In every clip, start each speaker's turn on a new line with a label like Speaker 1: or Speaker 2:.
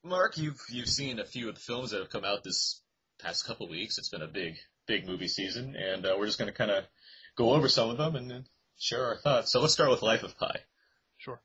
Speaker 1: Mark, you've seen a few of the films that have come out this past couple weeks. It's been a big movie season, and we're just going to kind of go over some of them and then share our thoughts. So let's start with Life of Pi.
Speaker 2: Sure.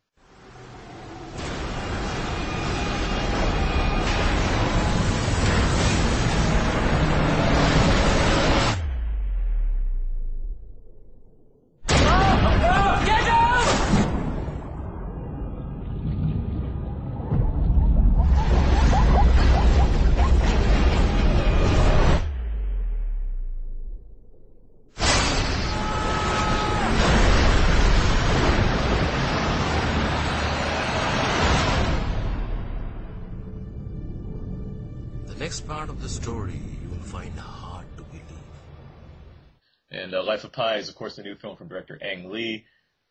Speaker 3: The next part of the story you will find hard to believe.
Speaker 1: And Life of Pi is, of course, the new film from director Ang Lee,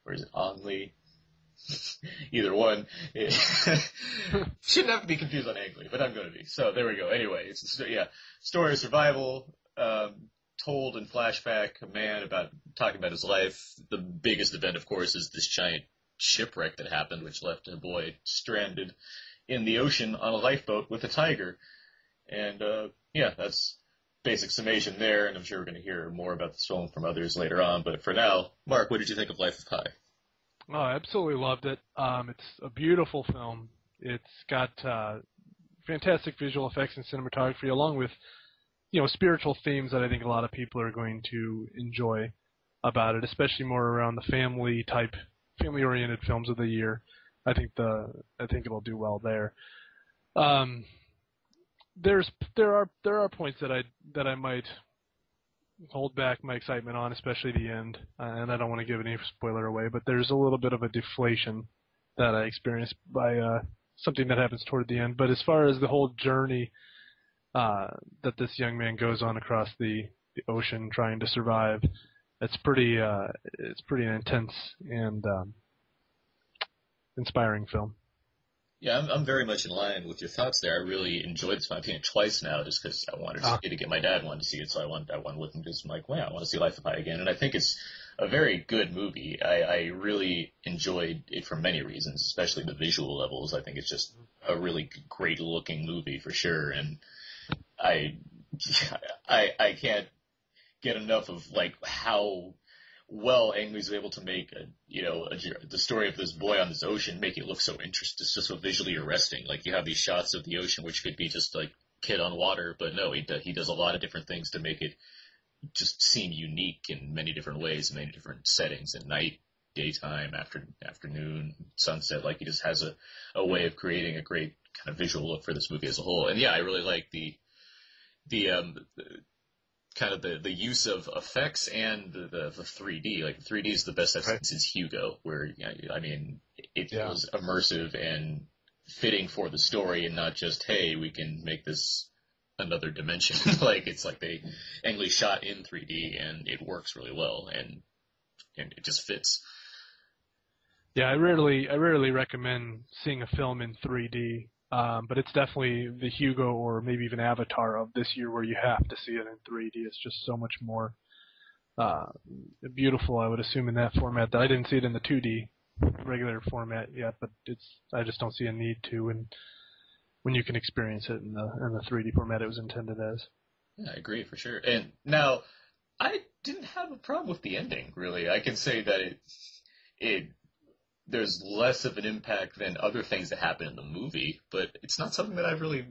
Speaker 1: or is it Ang Lee? Either one. Shouldn't have to be confused on Ang Lee, but I'm going to be. So there we go. Anyway, it's story of survival, told in flashback. A man talking about his life. The biggest event, of course, is this giant shipwreck that happened, which left a boy stranded in the ocean on a lifeboat with a tiger. And that's basic summation there, and I'm sure we're going to hear more about this film from others later on. But for now, Mark, what did you think of Life of Pi?
Speaker 2: Oh, I absolutely loved it. It's a beautiful film. It's got fantastic visual effects and cinematography, along with spiritual themes that I think a lot of people are going to enjoy about it, especially more around the family-oriented films of the year. I think it'll do well there. There are points that I might hold back my excitement on, especially the end, and I don't want to give any spoiler away, but there's a little bit of a deflation that I experienced by something that happens toward the end. But as far as the whole journey that this young man goes on across the ocean trying to survive, it's pretty intense and inspiring film.
Speaker 1: Yeah, I'm very much in line with your thoughts there. I really enjoyed this film. I've seen it twice now just because I wanted to see it again. My dad wanted to see it, so I went with him because I'm like, wow, I want to see Life of Pi again. And I think it's a very good movie. I really enjoyed it for many reasons, especially the visual levels. I think it's just a really great-looking movie for sure. And I can't get enough of like how well Ang Lee's able to make the story of this boy on this ocean, make it look so interesting, just so visually arresting. Like you have these shots of the ocean, which could be just like kid on water, but no, he does a lot of different things to make it just seem unique in many different ways, in many different settings, at night, daytime, afternoon, sunset. Like he just has a way of creating a great kind of visual look for this movie as a whole. And yeah, I really like the kind of the use of effects and the 3D. Like the 3D is the best I've seen since Hugo, where it feels immersive and fitting for the story, and not just, hey, we can make this another dimension. Like it's like they Ang Lee shot in 3D and it works really well, and it just fits.
Speaker 2: Yeah, I rarely recommend seeing a film in 3D. But it's definitely the Hugo or maybe even Avatar of this year where you have to see it in 3D. It's just so much more beautiful, I would assume, in that format. I didn't see it in the 2D regular format yet, but I just don't see a need to when you can experience it in the 3D format it was intended as.
Speaker 1: Yeah, I agree for sure. And now, I didn't have a problem with the ending, really. I can say that there's less of an impact than other things that happen in the movie, but it's not something that I've really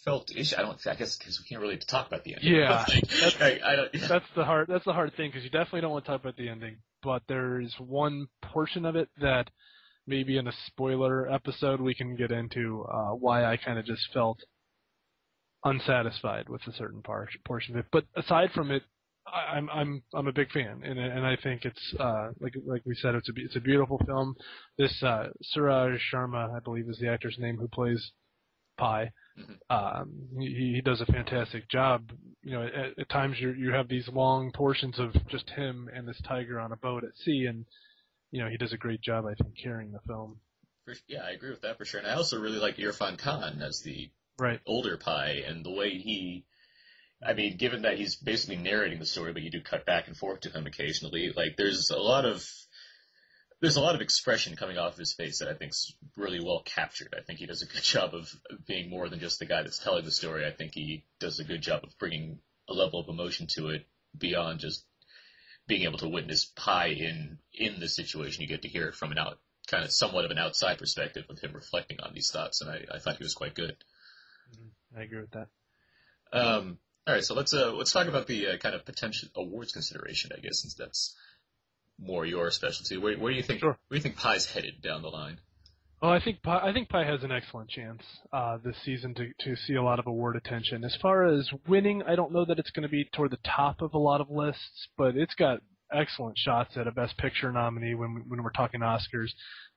Speaker 1: felt issue. I guess because we can't really talk about the ending.
Speaker 2: Yeah,
Speaker 1: that's
Speaker 2: the hard thing, because you definitely don't want to talk about the ending. But there's one portion of it that maybe in a spoiler episode we can get into why I kind of just felt unsatisfied with a certain portion of it. But aside from it, I'm a big fan, and I think it's like we said, it's a beautiful film. This Suraj Sharma, I believe, is the actor's name, who plays Pi. He does a fantastic job. At times you have these long portions of just him and this tiger on a boat at sea, and he does a great job, I think, carrying the film.
Speaker 1: Yeah, I agree with that for sure. And I also really like Irfan Khan as the older Pi, and the way given that he's basically narrating the story, but you do cut back and forth to him occasionally, like there's a lot of there's a lot of expression coming off of his face that I think's really well captured. I think he does a good job of being more than just the guy that's telling the story. I think he does a good job of bringing a level of emotion to it beyond just being able to witness Pi in the situation. You get to hear it from kind of somewhat of an outside perspective of him reflecting on these thoughts, and I thought he was quite good.
Speaker 2: I agree with that.
Speaker 1: All right, so let's talk about the kind of potential awards consideration, I guess, since that's more your specialty. Where do you think
Speaker 2: Sure.
Speaker 1: Where do you think Pi's headed down the line?
Speaker 2: Well, I think Pi has an excellent chance this season to see a lot of award attention. As far as winning, I don't know that it's going to be toward the top of a lot of lists, but it's got excellent shots at a Best Picture nominee when we're talking Oscars.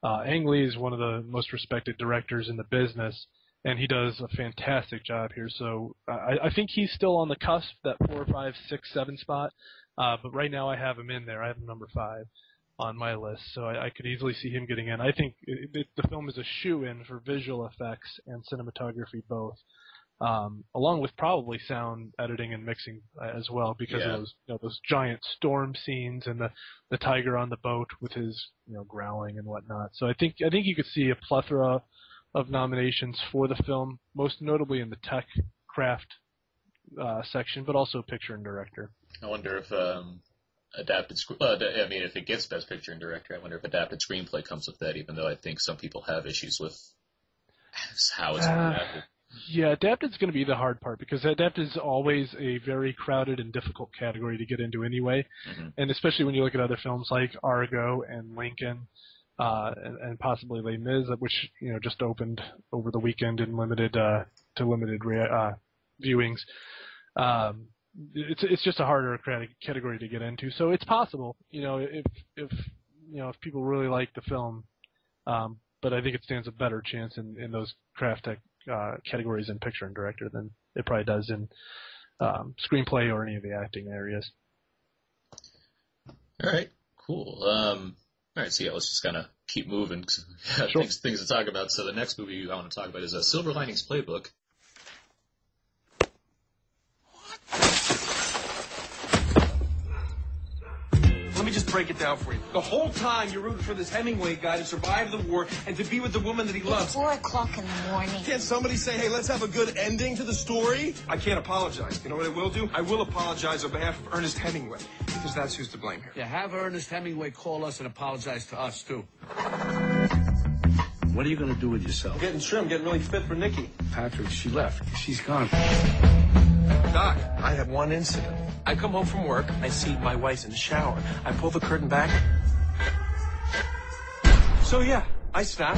Speaker 2: Ang Lee is one of the most respected directors in the business, and he does a fantastic job here. So I think he's still on the cusp, that 4, 5, 6, 7 spot. But right now I have him in there. I have him number 5 on my list, so I could easily see him getting in. I think the film is a shoo-in for visual effects and cinematography both, along with probably sound editing and mixing as well, because of those giant storm scenes and the tiger on the boat with his growling and whatnot. So I think you could see a plethora of nominations for the film, most notably in the tech craft section, but also picture and director.
Speaker 1: I wonder if if it gets Best Picture and Director, I wonder if adapted screenplay comes with that, even though I think some people have issues with how it's adapted.
Speaker 2: Yeah, adapted's going to be the hard part, because adapted is always a very crowded and difficult category to get into anyway, and especially when you look at other films like Argo and Lincoln, and possibly Les Mis, which just opened over the weekend in limited viewings. It's just a harder category to get into. So it's possible, if people really like the film, but I think it stands a better chance in those craft tech categories in picture and director than it probably does in screenplay or any of the acting areas.
Speaker 1: All right, cool. All right, so let's just kind of keep moving.
Speaker 2: Sure.
Speaker 1: Things to talk about. So the next movie I want to talk about is Silver Linings Playbook.
Speaker 4: Let me just break it down for you. The whole time you're rooting for this Hemingway guy to survive the war and to be with the woman that he loves.
Speaker 5: It's 4 o'clock in the morning.
Speaker 4: Can't somebody say, hey, let's have a good ending to the story? I can't apologize. You know what I will do? I will apologize on behalf of Ernest Hemingway, because that's who's to blame here.
Speaker 3: Yeah, have Ernest Hemingway call us and apologize to us, too. What are you going to do with yourself?
Speaker 4: I'm getting trim, getting really fit for Nikki.
Speaker 3: Patrick, she left. She's gone.
Speaker 4: Doc, I have one incident. I come home from work, I see my wife's in the shower. I pull the curtain back. So yeah, I snapped.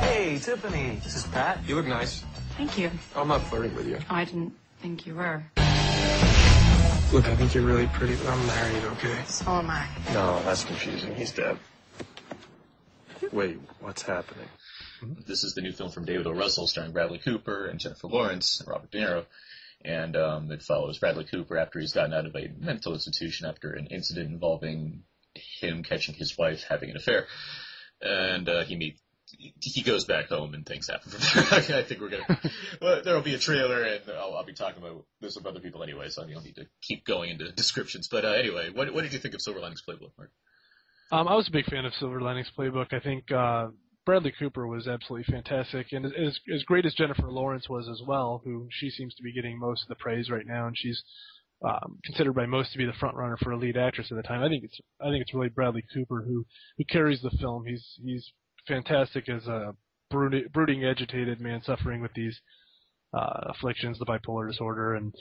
Speaker 6: Hey, Tiffany. This is Pat.
Speaker 4: You look nice.
Speaker 5: Thank you.
Speaker 4: I'm not flirting with you.
Speaker 5: I didn't think you were.
Speaker 4: Look, I think you're really pretty, but I'm married, okay?
Speaker 5: So am I.
Speaker 4: No, that's confusing. He's dead. Wait, what's happening?
Speaker 1: This is the new film from David O. Russell, starring Bradley Cooper and Jennifer Lawrence and Robert De Niro. And it follows Bradley Cooper after he's gotten out of a mental institution after an incident involving him catching his wife having an affair. And he goes back home and things happen from there. I think we're going to... Well, there will be a trailer, and I'll be talking about this with other people anyway, so you don't need to keep going into descriptions. But anyway, what did you think of Silver Linings Playbook, Mark?
Speaker 2: I was a big fan of Silver Linings Playbook. I think Bradley Cooper was absolutely fantastic, and as great as Jennifer Lawrence was as well, who she seems to be getting most of the praise right now, and she's considered by most to be the front runner for a lead actress at the time. I think it's really Bradley Cooper who carries the film. He's fantastic as a brooding, agitated man suffering with these afflictions, the bipolar disorder, and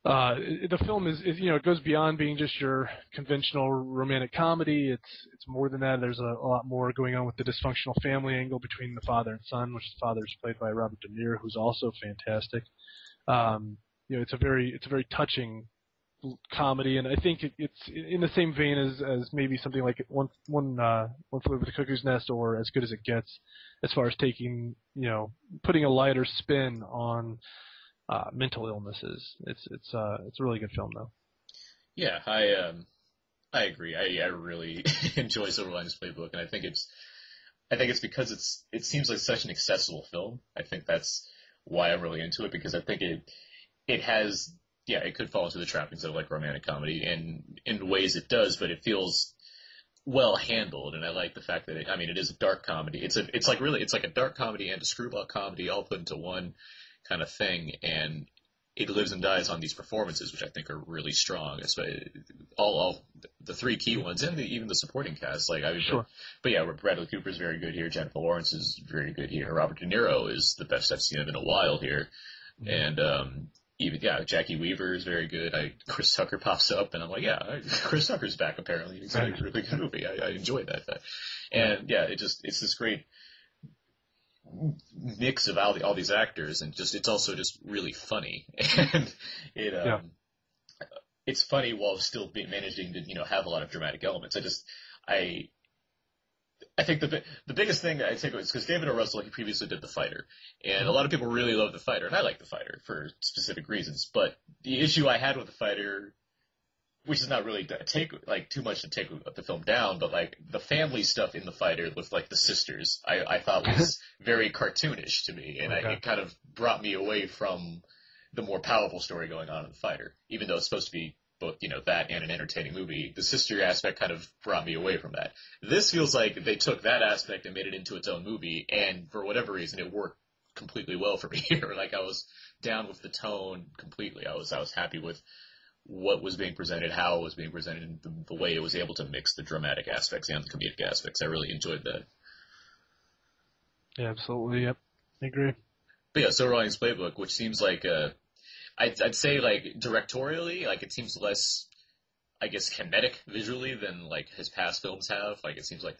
Speaker 2: the film is it goes beyond being just your conventional romantic comedy. It's more than that. There's a lot more going on with the dysfunctional family angle between the father and son, which the father is played by Robert De Niro, who's also fantastic. It's a very touching comedy, and I think it's in the same vein as maybe something like One Flew Over the Cuckoo's Nest or As Good as It Gets, as far as putting a lighter spin on mental illnesses. It's a really good film, though.
Speaker 1: Yeah, I agree. I really enjoy Silver Linings Playbook, and I think it's because it seems like such an accessible film. I think that's why I'm really into it, because I think it has yeah, it could fall into the trappings of like romantic comedy, and in ways it does, but it feels well handled, and I like the fact that it is a dark comedy. It's like a dark comedy and a screwball comedy all put into one kind of thing, and it lives and dies on these performances, which I think are really strong. Especially all the three key ones, and even the supporting cast.
Speaker 2: Sure.
Speaker 1: But yeah, Bradley Cooper's very good here. Jennifer Lawrence is very good here. Robert De Niro is the best I've seen him in a while here, and Jackie Weaver is very good. Chris Tucker pops up, and I'm like, yeah, Chris Tucker's back apparently. It's a really good movie. I enjoyed that. And yeah, it's this great mix of all these actors, and it's also just really funny, and it's funny while still managing to have a lot of dramatic elements. I think the biggest thing I take away is because David O. Russell, he previously did The Fighter, and a lot of people really love The Fighter, and I like The Fighter for specific reasons. But the issue I had with The Fighter, which is not really too much to take the film down, but like the family stuff in The Fighter with like the sisters, I thought was very cartoonish to me, and it kind of brought me away from the more powerful story going on in The Fighter, even though it's supposed to be both, that and an entertaining movie. The sister aspect kind of brought me away from that. This feels like they took that aspect and made it into its own movie, and for whatever reason, it worked completely well for me here. Like, I was down with the tone completely. I was happy with what was being presented, how it was being presented, and the way it was able to mix the dramatic aspects and the comedic aspects. I really enjoyed that.
Speaker 2: Yeah, absolutely. Yep, I agree.
Speaker 1: But yeah, Silver Linings Playbook, which seems like I'd say, like, directorially, like, it seems less, I guess, kinetic visually than, like, his past films have. Like, it seems like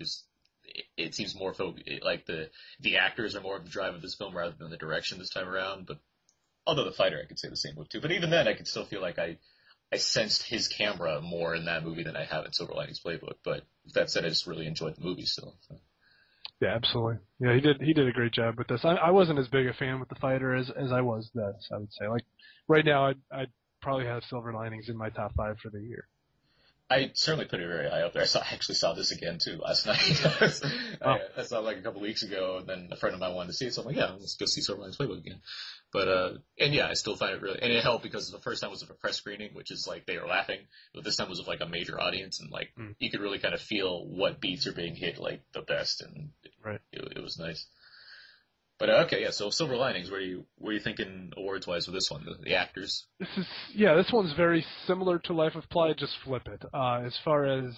Speaker 1: it seems more like the actors are more of the drive of this film rather than the direction this time around. But although The Fighter, I could say the same with too. But even then, I could still feel like I sensed his camera more in that movie than I have in Silver Linings Playbook. But with that said, I just really enjoyed the movie still. So.
Speaker 2: Yeah, absolutely. Yeah, he did a great job with this. I wasn't as big a fan with The Fighter as I was this, I would say. Like, right now, I'd probably have Silver Linings in my top 5 for the year.
Speaker 1: I certainly put it very high up there. I actually saw this again, too, last night. I saw it like a couple weeks ago, and then a friend of mine wanted to see it, so I'm like, yeah, let's go see Silver Linings Playbook again. But, and yeah, I still find it really, and it helped because the first time was of a press screening, which is like, they were laughing, but this time was of like a major audience, and like, you could really kind of feel what beats are being hit like the best, and it was nice. But okay, yeah. So Silver Linings, what are you thinking awards wise with this one? The actors.
Speaker 2: This one's very similar to Life of Pi. Just flip it. As far as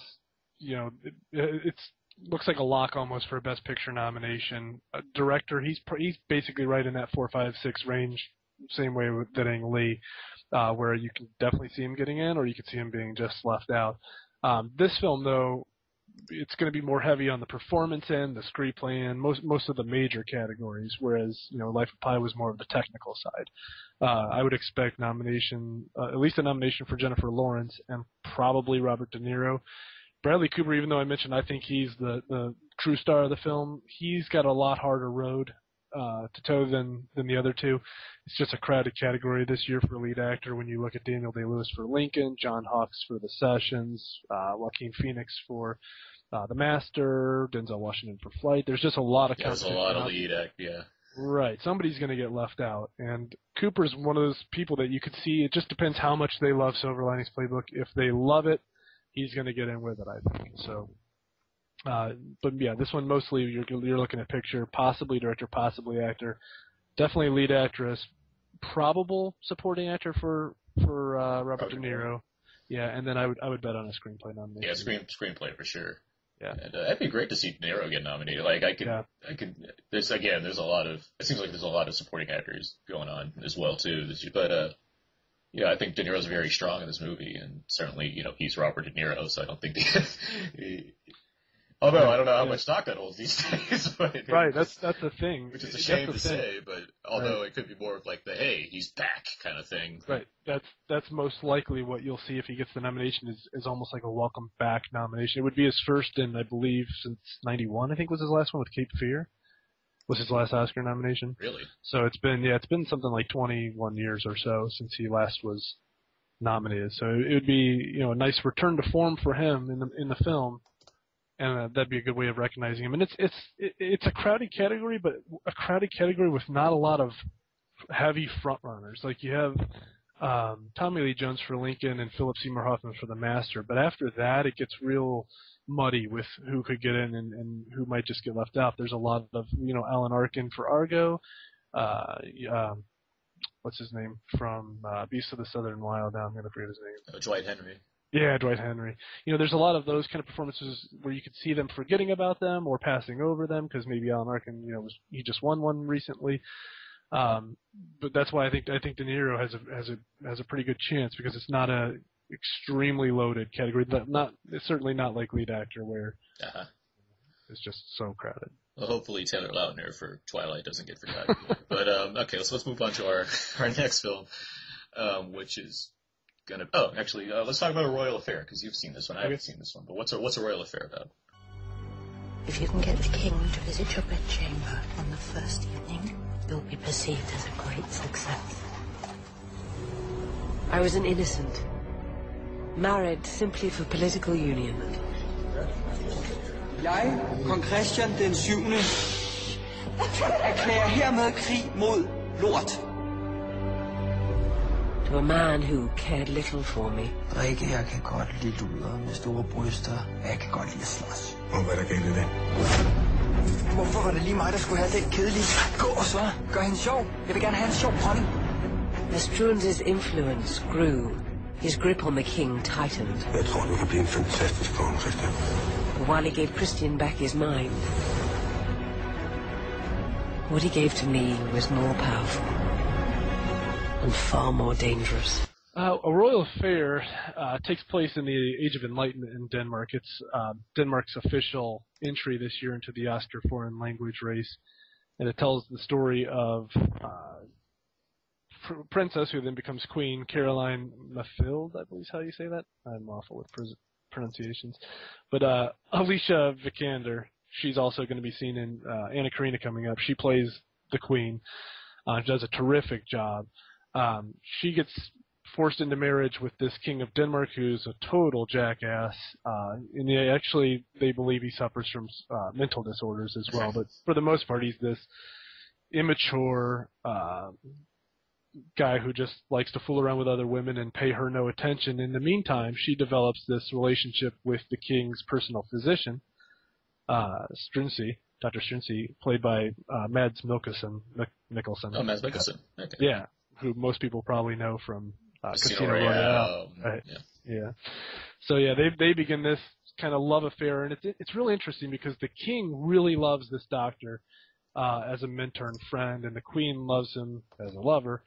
Speaker 2: it looks like a lock almost for a Best Picture nomination. Director, he's basically right in that 4, 5, 6 range. Same way that Ang Lee, where you can definitely see him getting in, or you could see him being just left out. This film, though, it's going to be more heavy on the performance end, the screenplay end, most of the major categories, whereas, Life of Pi was more of the technical side. I would expect nomination, at least a nomination for Jennifer Lawrence and probably Robert De Niro. Bradley Cooper, even though I mentioned I think he's the true star of the film, he's got a lot harder road to toe than the other two. It's just a crowded category this year for lead actor when you look at Daniel Day-Lewis for Lincoln, John Hawkes for The Sessions, Joaquin Phoenix for The Master, Denzel Washington for Flight. There's just a lot of
Speaker 1: competition. There's a lot of lead act, yeah.
Speaker 2: Right. Somebody's going to get left out. And Cooper's one of those people that you could see. It just depends how much they love Silver Linings Playbook. If they love it, he's going to get in with it, I think. So, but yeah, this one mostly you're looking at picture, possibly director, possibly actor, definitely lead actress, probable supporting actor for Robert De Niro. Yeah, and then I would bet on a screenplay nomination.
Speaker 1: Yeah, screenplay for sure.
Speaker 2: Yeah,
Speaker 1: and it'd be great to see De Niro get nominated. Like I could. There's a lot of. It seems like there's a lot of supporting actors going on as well too. But yeah, I think De Niro's very strong in this movie, and certainly he's Robert De Niro, so I don't think although I don't know how much stock that holds these days. But
Speaker 2: right, that's the thing.
Speaker 1: Which is a shame to say, but although it could be more of like the hey, he's back kind of thing.
Speaker 2: Right, that's most likely what you'll see if he gets the nomination is almost like a welcome back nomination. It would be his first in, I believe, since '91. I think was his last one with Cape Fear. Was his last Oscar nomination.
Speaker 1: Really?
Speaker 2: So it's been something like 21 years or so since he last was nominated. So it would be a nice return to form for him in the film. And that'd be a good way of recognizing him. And it's a crowded category, but a crowded category with not a lot of heavy front runners. Like you have Tommy Lee Jones for Lincoln and Philip Seymour Hoffman for The Master. But after that, it gets real muddy with who could get in and who might just get left out. There's a lot of, Alan Arkin for Argo. What's his name from Beasts of the Southern Wild? Now I'm going to forget his name.
Speaker 1: Dwight Henry.
Speaker 2: Yeah, Dwight Henry. There's a lot of those kind of performances where you could see them forgetting about them or passing over them because maybe Alan Arkin, he just won one recently. But that's why I think De Niro has a pretty good chance because it's not a extremely loaded category. It's certainly not like lead actor where it's just so crowded.
Speaker 1: Well, hopefully Taylor Lautner for Twilight doesn't get forgotten. But okay, so let's move on to our next film, which is gonna. Oh, actually, let's talk about A Royal Affair because you've seen this one. I haven't seen this one. But what's a Royal Affair about?
Speaker 7: If you can get the king to visit your bedchamber on the first evening, you'll be perceived as a great success. I was an innocent, married simply for political union.
Speaker 8: Jeg, kong Christian den 7. erklærer hermed krig mod lort.
Speaker 7: To a man who cared little for me.
Speaker 8: Rikke, jeg kan godt lide luder med store bryster. Jeg kan godt lide at slås.
Speaker 4: Og hvad der galt i det?
Speaker 8: Hvorfor var det lige mig, der skulle have den kedelige? Gå så. Gør hende sjov. Jeg vil gerne have en sjov dronning.
Speaker 7: As Struense's influence grew, his grip on the king tightened.
Speaker 4: Jeg tror, du kan blive en fantastisk konge, Christian.
Speaker 7: But while he gave Christian back his mind, what he gave to me was more powerful and far more dangerous.
Speaker 2: A Royal Affair takes place in the Age of Enlightenment in Denmark. It's Denmark's official entry this year into the Oscar foreign language race, and it tells the story of princess who then becomes queen, Caroline Mathilde, I believe is how you say that. I'm awful with pronunciations. But Alicia Vikander, she's also going to be seen in Anna Karenina coming up. She plays the queen. She does a terrific job. She gets forced into marriage with this king of Denmark who's a total jackass. And they believe he suffers from mental disorders as well. But for the most part, he's this immature guy who just likes to fool around with other women and pay her no attention. In the meantime, she develops this relationship with the king's personal physician, Struensee, Dr. Struensee, played by Mads Mikkelsen.
Speaker 1: Oh, Mads Mikkelsen. Okay.
Speaker 2: Yeah, who most people probably know from Casino
Speaker 1: Royale.
Speaker 2: Right. Yeah. So yeah, they begin this kind of love affair, and it's really interesting because the king really loves this doctor as a mentor and friend, and the queen loves him as a lover.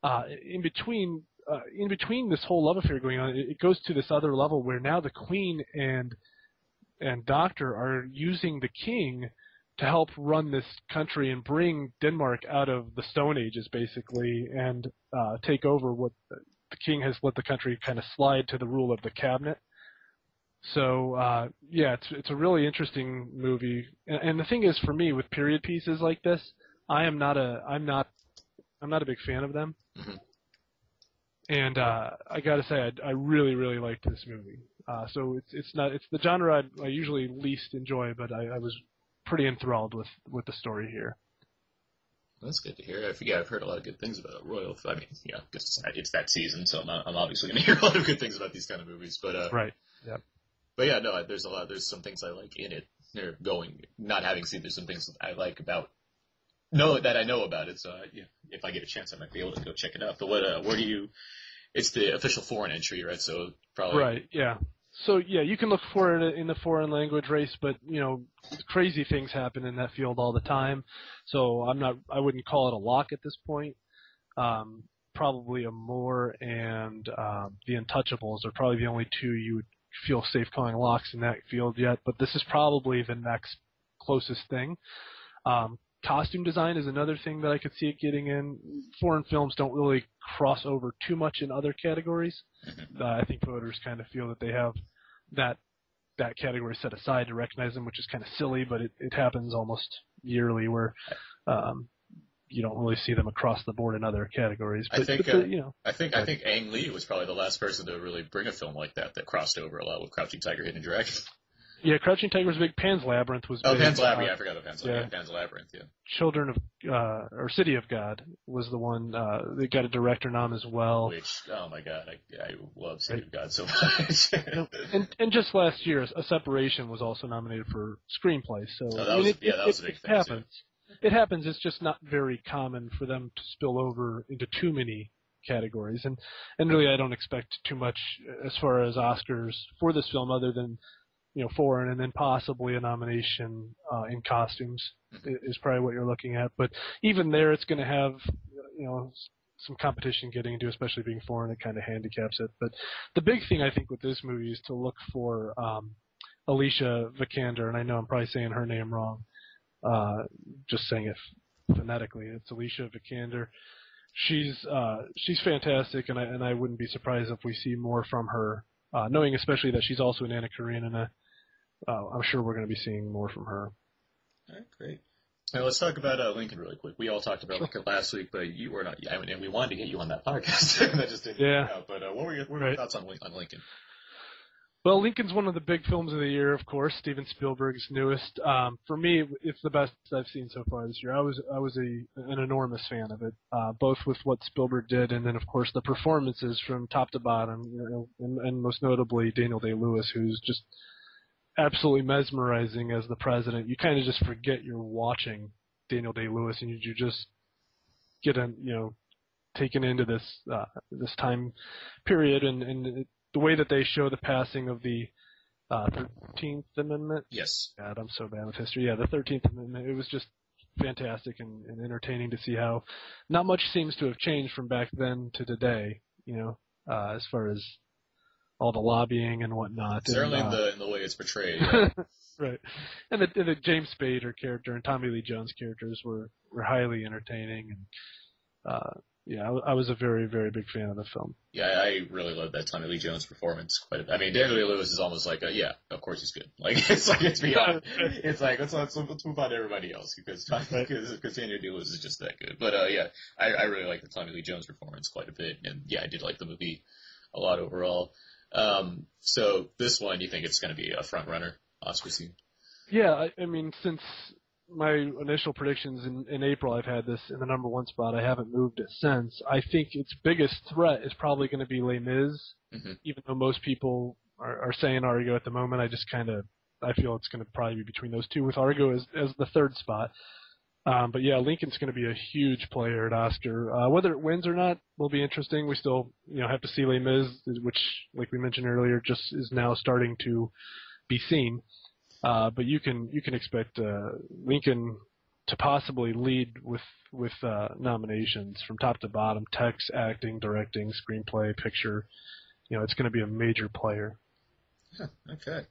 Speaker 2: In between this whole love affair going on, it goes to this other level where now the queen and doctor are using the king to help run this country and bring Denmark out of the Stone Ages, basically, and take over what the king has let the country kind of slide to the rule of the cabinet. So yeah, it's a really interesting movie, and the thing is, for me, with period pieces like this, I'm not a big fan of them.
Speaker 1: Mm-hmm.
Speaker 2: And I gotta say, I really, really liked this movie. So it's the genre I usually least enjoy, but I was pretty enthralled with the story here.
Speaker 1: That's good to hear. I've heard a lot of good things about Royal. I mean, yeah, it's that season, so I'm obviously going to hear a lot of good things about these kind of movies. But
Speaker 2: right, yeah.
Speaker 1: But yeah, no, there's some things I like in it. Not having seen, there's some things I like about. That I know about it. So yeah, if I get a chance, I might be able to go check it out. But where do you? It's the official foreign entry, right? So probably.
Speaker 2: Right. Yeah. So yeah, you can look for it in the foreign language race, but crazy things happen in that field all the time. So I wouldn't call it a lock at this point. Probably Amour and The Untouchables are probably the only two you would feel safe calling locks in that field yet. But this is probably the next closest thing. Costume design is another thing that I could see it getting in. Foreign films don't really cross over too much in other categories. I think voters kind of feel that they have that category set aside to recognize them, which is kind of silly, but it happens almost yearly where you don't really see them across the board in other categories. But,
Speaker 1: I think Ang Lee was probably the last person to really bring a film like that crossed over a lot with Crouching Tiger, Hidden Dragon.
Speaker 2: Yeah, Crouching Tiger was big. Pan's Labyrinth was big.
Speaker 1: Oh, Pan's Labyrinth. I forgot about Pan's Labyrinth.
Speaker 2: Yeah.
Speaker 1: Pan's Labyrinth, yeah.
Speaker 2: Children of, or City of God was the one, they got a director nom as well.
Speaker 1: Which, oh my God, I love City of God so much.
Speaker 2: and just last year, A Separation was also nominated for screenplay. So
Speaker 1: that was a big thing.
Speaker 2: It happens. It happens. It's just not very common for them to spill over into too many categories. And really, I don't expect too much as far as Oscars for this film, other than foreign, and then possibly a nomination in costumes is probably what you're looking at. But even there, it's going to have some competition getting into, especially being foreign. It kind of handicaps it. But the big thing I think with this movie is to look for Alicia Vikander, and I know I'm probably saying her name wrong. Just saying it phonetically, it's Alicia Vikander. She's fantastic, and I wouldn't be surprised if we see more from her. Knowing especially that she's also in Anna Karenina, I'm sure we're going to be seeing more from her.
Speaker 1: All right, great. Now let's talk about Lincoln really quick. We all talked about Lincoln last week, but you were not. I mean, and we wanted to get you on that podcast. That just didn't work out. But what were your thoughts on Lincoln?
Speaker 2: Well, Lincoln's one of the big films of the year, of course. Steven Spielberg's newest. For me, it's the best I've seen so far this year. I was an enormous fan of it, both with what Spielberg did, and then of course the performances from top to bottom, and most notably Daniel Day-Lewis, who's just absolutely mesmerizing as the president. You kind of just forget you're watching Daniel Day-Lewis, and you just get taken into this time period, and the way that they show the passing of the 13th Amendment.
Speaker 1: Yes.
Speaker 2: God, I'm so bad with history. Yeah, the 13th Amendment. It was just fantastic and entertaining to see how not much seems to have changed from back then to today, as far as all the lobbying and whatnot.
Speaker 1: Certainly in the way it's portrayed. Yeah.
Speaker 2: Right. And the James Spader character and Tommy Lee Jones characters were highly entertaining. And I was a very, very big fan of the film.
Speaker 1: Yeah, I really love that Tommy Lee Jones performance quite a bit. I mean, Daniel Day-Lewis is almost like of course he's good. It's beyond. It's like let's move on to everybody else because Daniel Day-Lewis is just that good. But I really like the Tommy Lee Jones performance quite a bit, and I did like the movie a lot overall. So this one, you think it's going to be a front runner, Oscar scene?
Speaker 2: Yeah, I mean, since my initial predictions in April, I've had this in the number one spot. I haven't moved it since. I think its biggest threat is probably going to be Les Mis, even though most people are saying Argo at the moment. I feel it's going to probably be between those two, with Argo as the third spot. But yeah, Lincoln's going to be a huge player at Oscar. Whether it wins or not will be interesting. We still have to see Les Mis, which, like we mentioned earlier, just is now starting to be seen. But you can expect Lincoln to possibly lead with nominations from top to bottom: text, acting, directing, screenplay, picture. It's going to be a major player.
Speaker 1: Okay.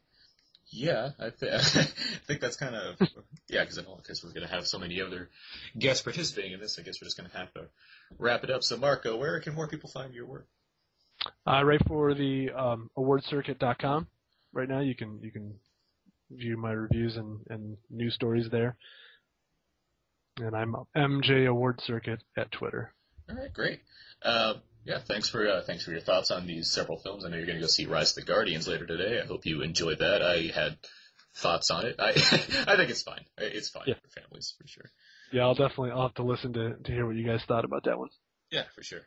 Speaker 1: Yeah, I think that's kind of because we're going to have so many other guests participating in this. I guess we're just going to have to wrap it up. So, Marco, where can more people find your work?
Speaker 2: Right for the awardcircuit.com. Right now, you can view my reviews and news stories there. And I'm MJ Award Circuit at Twitter.
Speaker 1: All right, great. Thanks for your thoughts on these several films. I know you're going to go see Rise of the Guardians later today. I hope you enjoyed that. I had thoughts on it. I think it's fine. It's fine for families for sure.
Speaker 2: Yeah, I'll have to listen to hear what you guys thought about that one.
Speaker 1: Yeah, for sure.